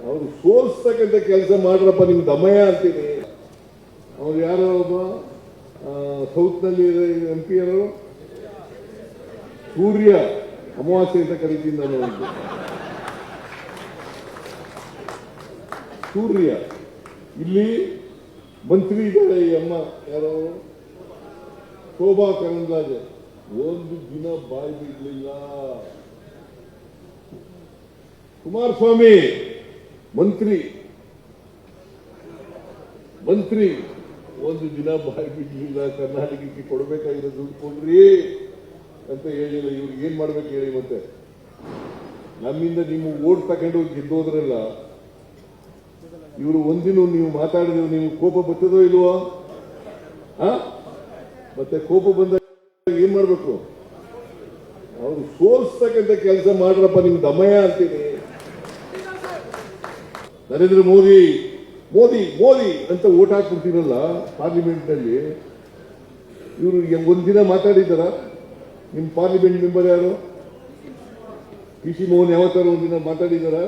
ಅವರು ಸೋಲ್ಸ್ತಕ್ಕಂಥ ಕೆಲಸ ಮಾಡ್ರಪ್ಪ, ನಿಮ್ ದಮಯ ಅಂತೀನಿ. ಅವ್ರು ಯಾರೋ ಒಬ್ಬ ಸೌತ್ನಲ್ಲಿ MP ಯಾರು, ಸೂರ್ಯ ಅಮಾವಾಸ್ಯೆ ಅಂತ ಕರಿತೀನಿ ನಾನು. ಸೂರ್ಯ ಇಲ್ಲಿ ಮಂತ್ರಿ ಇದ್ದಾರೆ, ಈ ಅಮ್ಮ ಯಾರೋ ಶೋಭಾ ಕರಂದ್ಲಾಜೆ, ಒಂದು ದಿನ ಬಾಯಿ ಬಿಡ್ಲಿಲ್ಲ. ಕುಮಾರಸ್ವಾಮಿ ಮಂತ್ರಿ ಒಂದು ದಿನ ಬಾಯಿ ಬಿಡ್ಲಿಲ್ಲ. ಕರ್ನಾಟಕಕ್ಕೆ ಕೊಡಬೇಕಾಗಿರೋ ದುಡ್ಡು ಕೊಡ್ರಿ ಅಂತ ಹೇಳಿಲ್ಲ. ಇವ್ರಿಗೆ ಏನ್ ಮಾಡ್ಬೇಕು ಹೇಳಿ? ಮತ್ತೆ ನಮ್ಮಿಂದ ನೀವು ಓಟ್ ತಗೊಂಡು ಗೆದ್ದೋದ್ರಲ್ಲ, ಇವರು ಒಂದಿನ ನೀವು ಮಾತಾಡಿದ್ರು ನೀವು ಕೋಪ ಬರ್ತದೋ ಇಲ್ವೋ? ಮತ್ತೆ ಕೋಪ ಬಂದಾಗ ಏನ್ ಮಾಡ್ಬೇಕು? ಅವ್ರು ಸೋಲ್ಸ್ತಕ್ಕಂಥ ಕೆಲಸ ಮಾಡ್ರಪ್ಪ, ನಿಮ್ ದಮಯ ಅಂತೀನಿ. ನರೇಂದ್ರ ಮೋದಿ ಮೋದಿ ಮೋದಿ ಅಂತ ಓಟ್ ಹಾಕ್ಬಿಡ್ತೀರಲ್ಲ ಪಾರ್ಲಿಮೆಂಟ್ ನಲ್ಲಿ. ಇವರು ಒಂದಿನ ಮಾತಾಡಿದಾರ? ನಿಮ್ ಪಾರ್ಲಿಮೆಂಟ್ ಮೆಂಬರ್ ಯಾರು? PC ಮೋಹನ್ ಯಾವತ್ತಾರು ಒಂದಿನ ಮಾತಾಡಿದಾರ?